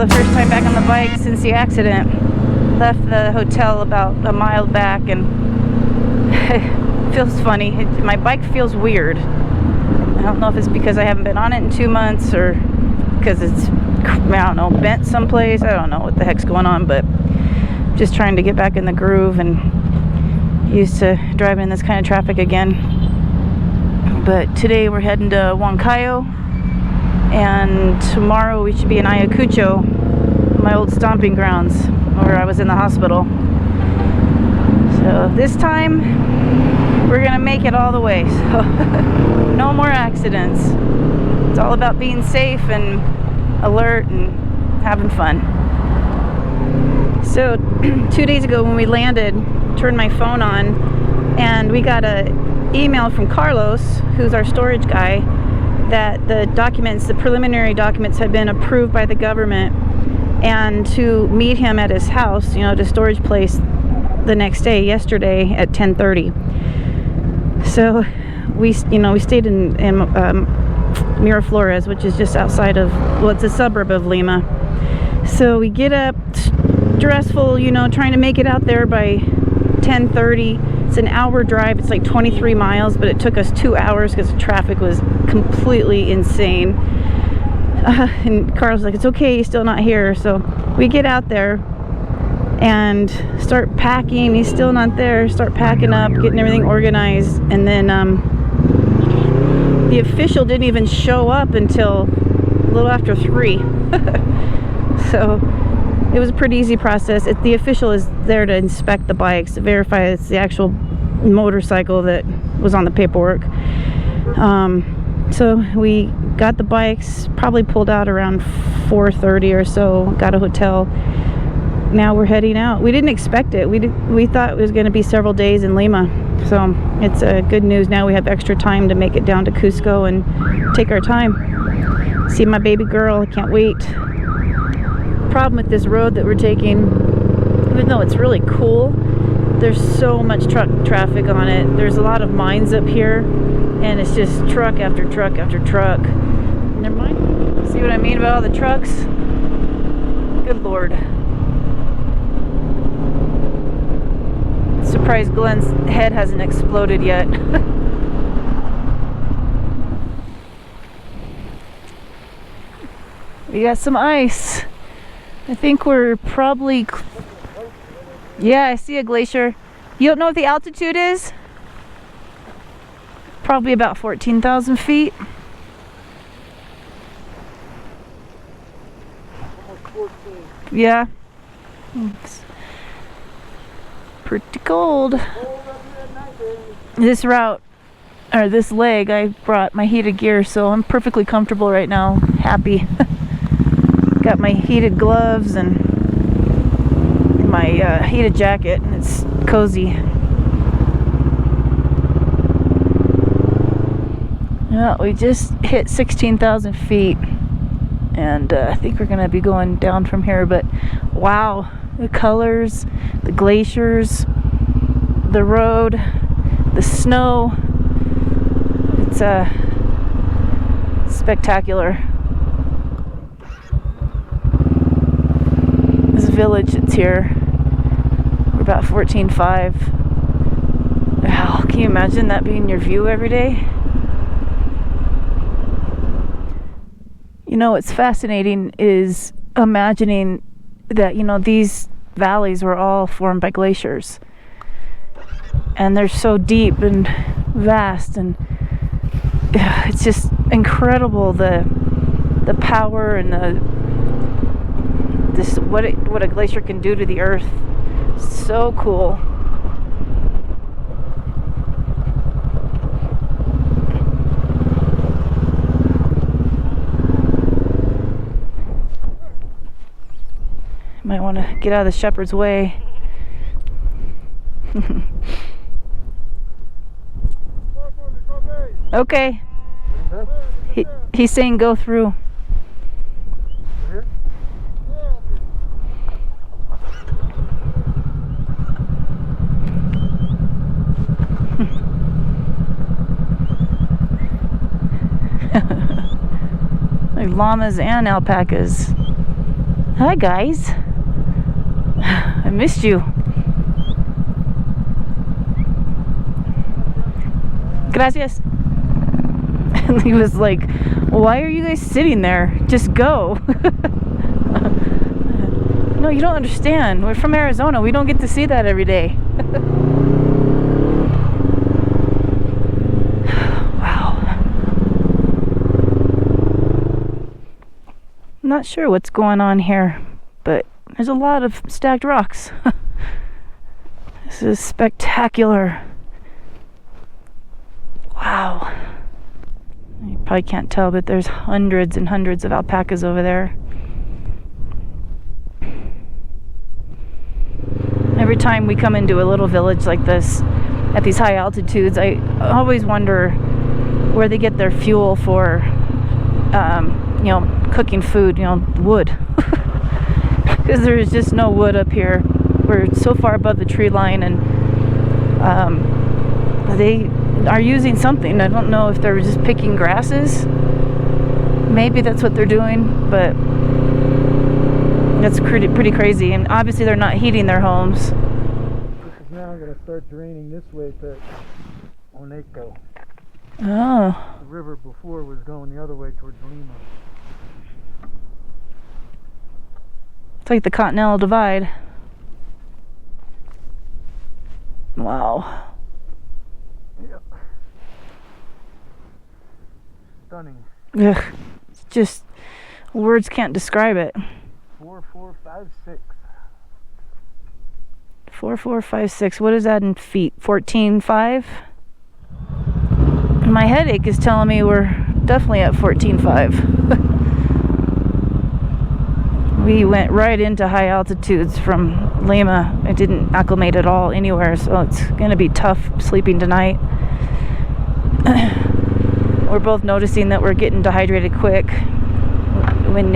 the first time back on the bike since the accident. Left the hotel about a mile back, and it feels funny. My bike feels weird. I don't know if it's because I haven't been on it in 2 months, or because it's, I don't know, bent someplace. I don't know what the heck's going on, but just trying to get back in the groove and used to driving in this kind of traffic again. But today we're heading to Huancayo, and tomorrow we should be in Ayacucho, my old stomping grounds, where I was in the hospital. So this time we're gonna make it all the way, so no more accidents. It's all about being safe and alert and having fun. So 2 days ago when we landed, turned my phone on, and we got an email from Carlos, who's our storage guy, that the documents, the preliminary documents, had been approved by the government, and to meet him at his house, the storage place, the next day, yesterday at 10:30. So we stayed in Miraflores, which is just outside of, well, it's a suburb of Lima. So we get up, stressful, trying to make it out there by 10:30. It's an hour drive. It's like 23 miles, but it took us 2 hours because the traffic was completely insane. And Carl's like, it's okay, he's still not here. So we get out there and start packing. He's still not there. Start packing up, getting everything organized, and then the official didn't even show up until a little after 3. So it was a pretty easy process. The official is there to inspect the bikes, to verify it's the actual motorcycle that was on the paperwork. So we got the bikes, probably pulled out around 4:30 or so, got a hotel. Now we're heading out. We didn't expect it. We thought it was going to be several days in Lima. So it's good news. Now we have extra time to make it down to Cusco and take our time. See my baby girl. I can't wait. Problem with this road that we're taking, even though it's really cool, there's so much truck traffic on it. There's a lot of mines up here, and it's just truck after truck after truck. Never mind. See what I mean about all the trucks? Good Lord. Surprised Glenn's head hasn't exploded yet. We got some ice. I think we're probably, yeah, I see a glacier. You don't know what the altitude is? Probably about 14,000 feet. Yeah. It's pretty cold. This route, or this leg, I brought my heated gear, so I'm perfectly comfortable right now. Happy. Got my heated gloves and my heated jacket, and it's cozy. Yeah, we just hit 16,000 feet, and I think we're gonna be going down from here. But wow, the colors, the glaciers, the road, the snow, it's spectacular. This village that's here, we're about 14.5. Wow, can you imagine that being your view every day? What's fascinating is imagining that, these valleys were all formed by glaciers. And they're so deep and vast, and it's just incredible the power and what a glacier can do to the earth. So cool. Might want to get out of the shepherd's way. Okay. He's saying go through. Like llamas and alpacas. Hi guys. I missed you. Gracias. And he was like, why are you guys sitting there? Just go. No, you don't understand. We're from Arizona. We don't get to see that every day. Wow. I'm not sure what's going on here, but there's a lot of stacked rocks. This is spectacular. Wow. You probably can't tell, but there's hundreds and hundreds of alpacas over there. Every time we come into a little village like this, at these high altitudes, I always wonder where they get their fuel for, cooking food, wood. Because there's just no wood up here. We're so far above the tree line, and they are using something. I don't know if they're just picking grasses. Maybe that's what they're doing, but that's pretty crazy. And obviously they're not heating their homes. This is now going to start draining this way to Oneco. Oh. The river before was going the other way towards Lima. It's like the Continental Divide. Wow. Yep. Stunning. Ugh. It's just, words can't describe it. 4456. 4456. What is that in feet? 14.5? My headache is telling me we're definitely at 14.5. We went right into high altitudes from Lima. I didn't acclimate at all anywhere, so it's going to be tough sleeping tonight. We're both noticing that we're getting dehydrated quick. When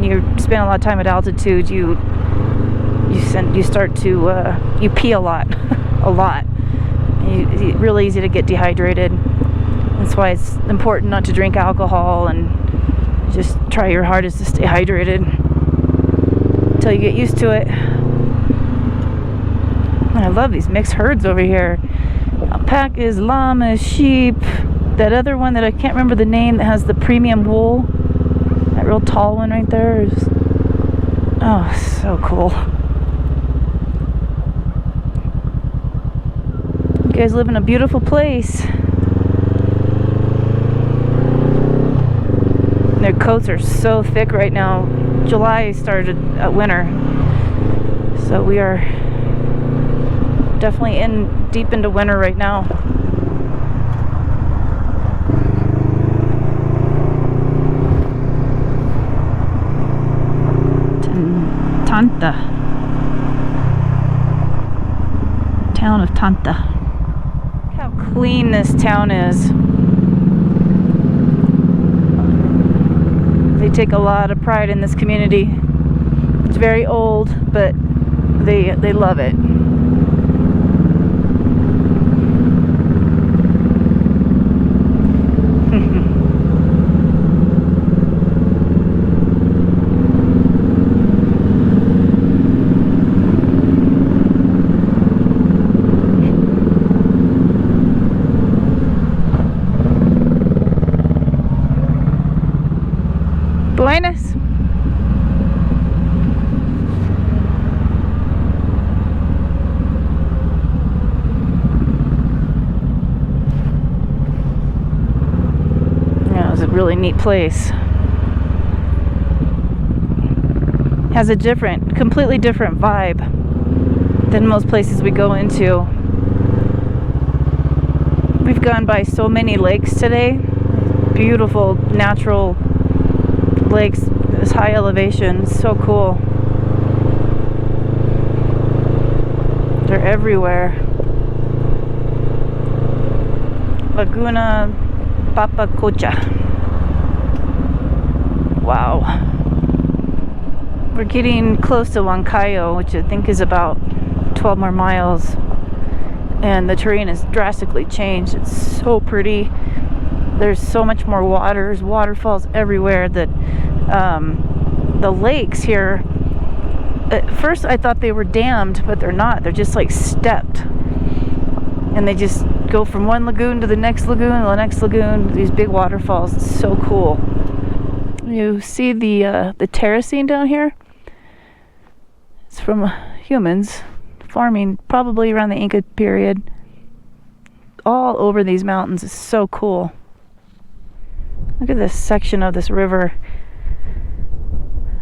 you spend a lot of time at altitude, you start to you pee a lot, a lot. It's really easy to get dehydrated. That's why it's important not to drink alcohol and just try your hardest to stay hydrated until you get used to it. And I love these mixed herds over here. Alpacas, llamas, sheep. That other one that I can't remember the name that has the premium wool. That real tall one right there is, oh, so cool. You guys live in a beautiful place. Their coats are so thick right now. July started winter, so we are definitely deep into winter right now. Tanta. Town of Tanta. Look how clean this town is. They take a lot of pride in this community. It's very old, but they love it. Buenas. Yeah, it was a really neat place. Has a completely different vibe than most places we go into. We've gone by so many lakes today. Beautiful, natural lakes, this high elevation, so cool. They're everywhere. Laguna Papacocha. Wow. We're getting close to Huancayo, which I think is about 12 more miles, and the terrain has drastically changed. It's so pretty. There's so much more water. There's waterfalls everywhere that the lakes here, at first I thought they were dammed, but they're not. They're just like stepped. And they just go from one lagoon to the next lagoon, to the next lagoon, these big waterfalls. It's so cool. You see the terracing down here? It's from humans farming probably around the Inca period. All over these mountains. It's so cool. Look at this section of this river.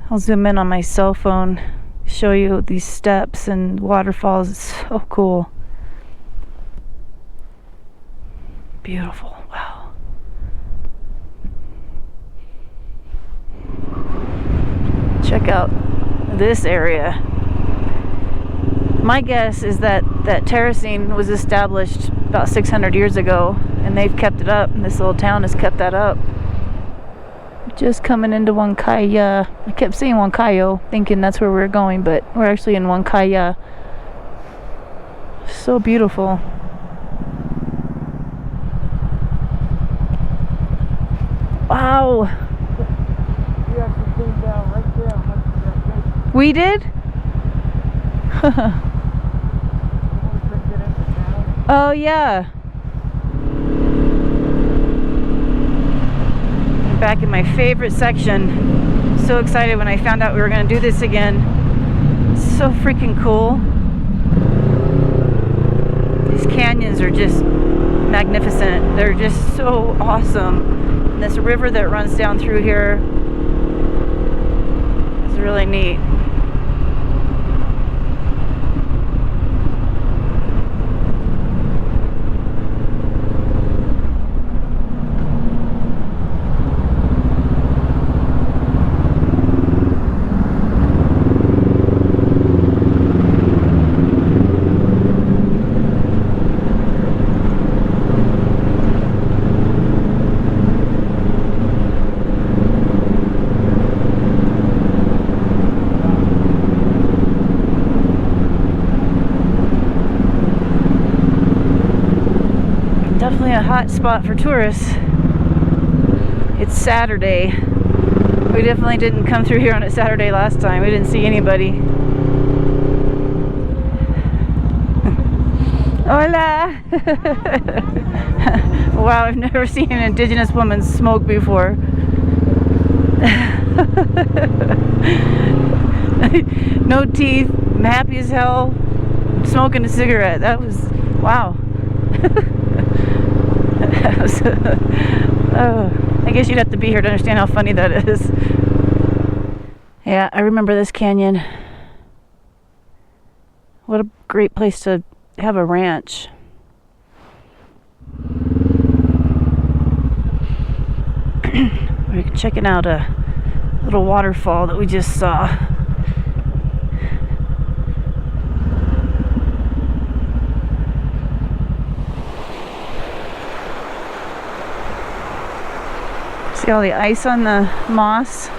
I'll zoom in on my cell phone, show you these steps and waterfalls. It's so cool. Beautiful. Wow. Check out this area. My guess is that terracing was established about 600 years ago, and they've kept it up, and this little town has kept that up. Just coming into Huancaya. I kept saying Huancayo, thinking that's where we were going, but we're actually in Huancaya. So beautiful. Wow. We actually came down right there on that bridge. We did? Oh yeah. Back in my favorite section. So excited when I found out we were going to do this again. So freaking cool. These canyons are just magnificent. They're just so awesome. And this river that runs down through here is really neat. Definitely a hot spot for tourists. It's Saturday. We definitely didn't come through here on a Saturday last time. We didn't see anybody. Hola! Wow, I've never seen an indigenous woman smoke before. No teeth, I'm happy as hell, smoking a cigarette. That was, wow. Oh, I guess you'd have to be here to understand how funny that is. Yeah, I remember this canyon. What a great place to have a ranch. We're checking out a little waterfall that we just saw. See all the ice on the moss?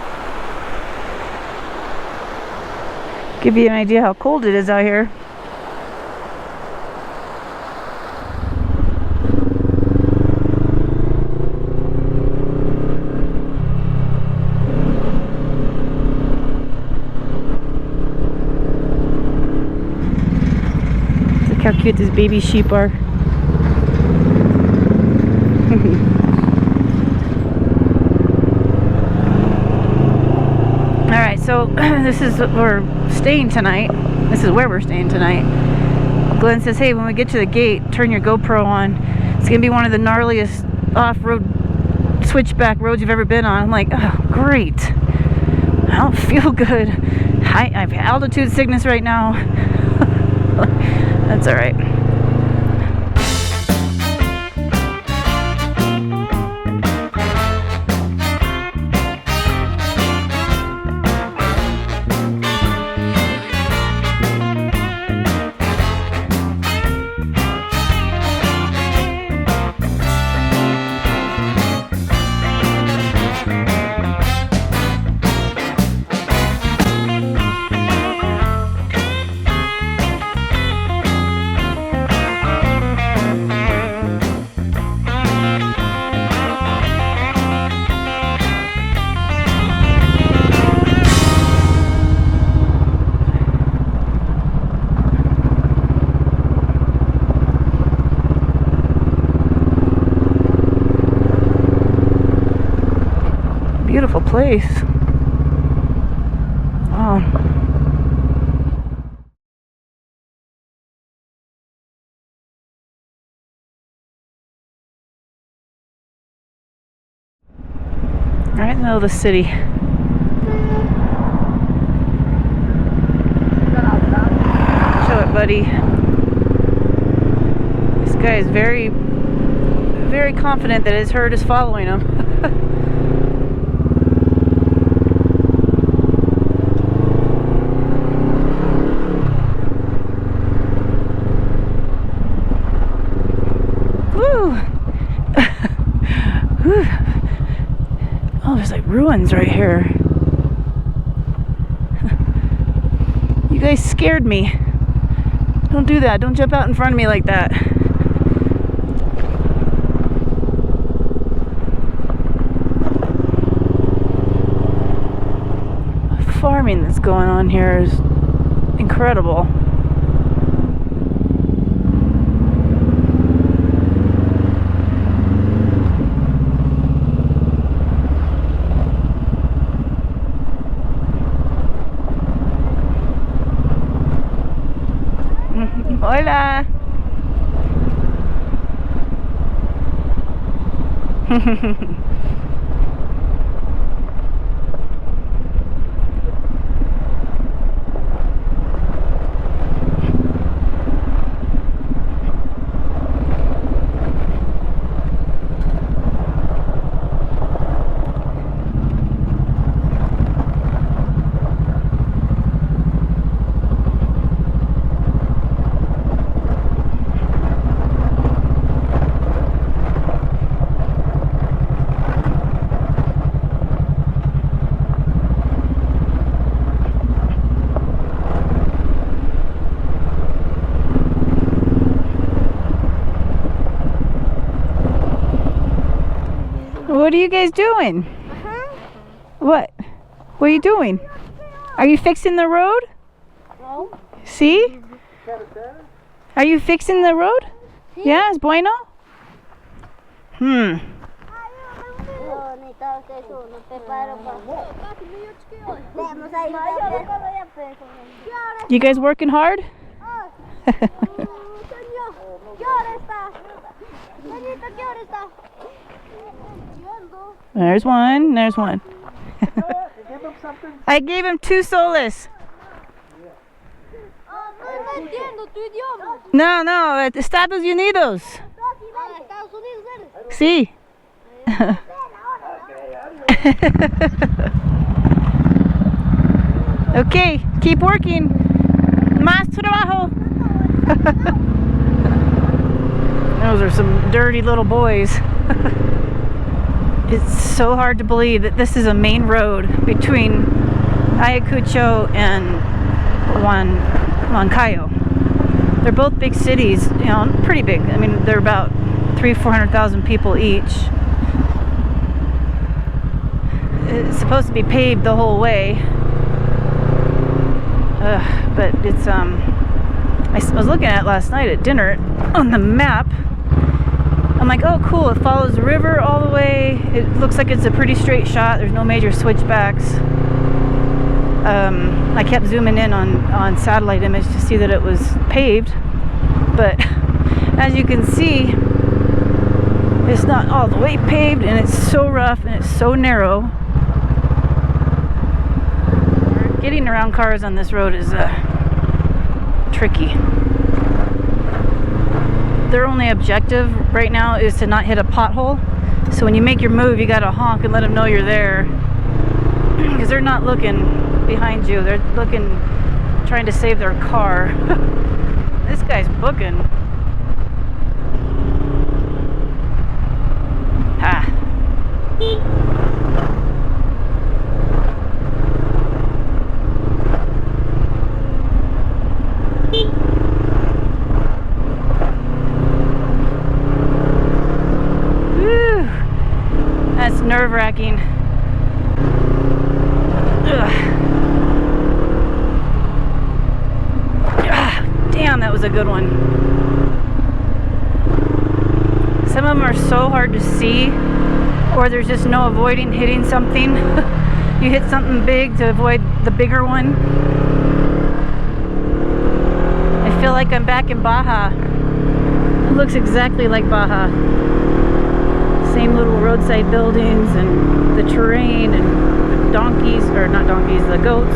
Give you an idea how cold it is out here. Look how cute these baby sheep are. Alright, so this is where we're staying tonight. This is where we're staying tonight. Glenn says, hey, when we get to the gate, turn your GoPro on. It's going to be one of the gnarliest off-road switchback roads you've ever been on. I'm like, oh, great. I don't feel good. I have altitude sickness right now. That's alright. beautiful place. Wow. Right in the middle of the city. Show it, buddy. This guy is very, very confident that his herd is following him. Woo! Whew. Oh, there's like ruins right here. You guys scared me. Don't do that. Don't jump out in front of me like that. The farming that's going on here is incredible. Hola. What are you guys doing? What? What are you doing? Are you fixing the road? No. See? Are you fixing the road? Yeah, es bueno? You guys working hard? There's one, there's one. I gave him 2 soles. No, no, Estados Unidos. Sí. Okay, keep working. Más trabajo. Those are some dirty little boys. It's so hard to believe that this is a main road between Ayacucho and Huancayo. They're both big cities, you know, pretty big. I mean, they're about 300,000-400,000 people each. It's supposed to be paved the whole way, but it's I was looking at it last night at dinner on the map. I'm like, oh cool, it follows the river all the way. It looks like it's a pretty straight shot. There's no major switchbacks. I kept zooming in on satellite image to see that it was paved, but as you can see, it's not all the way paved, and it's so rough and it's so narrow. Getting around cars on this road is tricky. Their only objective right now is to not hit a pothole. So when you make your move, you gotta honk and let them know you're there, because they're not looking behind you. They're looking, trying to save their car. This guy's booking. Ha. That's nerve-wracking. Damn, that was a good one. Some of them are so hard to see or there's just no avoiding hitting something. You hit something big to avoid the bigger one. I feel like I'm back in Baja. It looks exactly like Baja. Same little roadside buildings and the terrain and the donkeys, or not donkeys, the goats.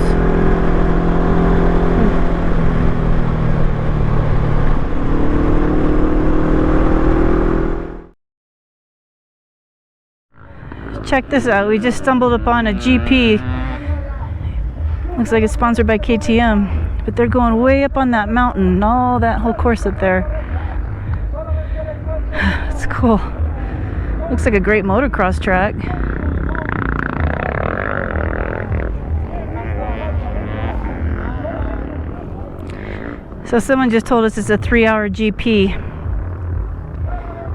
Check this out. We just stumbled upon a GP. Looks like it's sponsored by KTM, but they're going way up on that mountain, all that whole course up there. It's cool. Looks like a great motocross track. So someone just told us it's a 3-hour GP.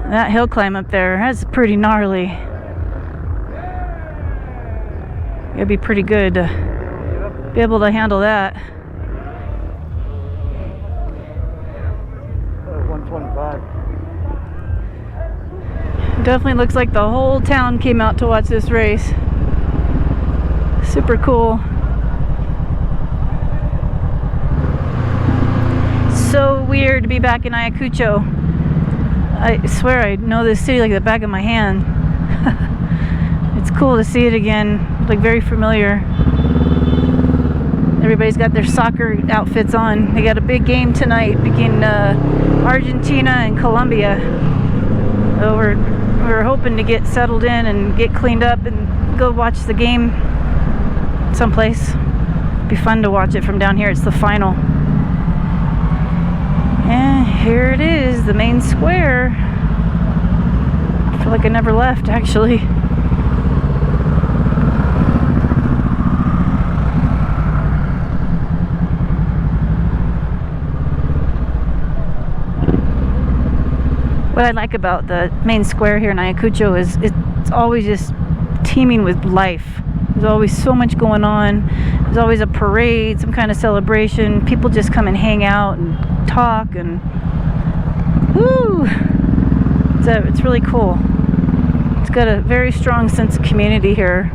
That hill climb up there, that's pretty gnarly. It'd be pretty good to be able to handle that. 125. Definitely looks like the whole town came out to watch this race. Super cool. So weird to be back in Ayacucho. I swear I know this city like the back of my hand. It's cool to see it again, like very familiar. Everybody's got their soccer outfits on. They got a big game tonight between Argentina and Colombia. So we're hoping to get settled in and get cleaned up and go watch the game someplace. Be fun to watch it from down here. It's the final. And here it is, the main square. I feel like I never left, actually. What I like about the main square here in Ayacucho is it's always just teeming with life. There's always so much going on. There's always a parade, some kind of celebration. People just come and hang out and talk, and woo! It's really cool. It's got a very strong sense of community here.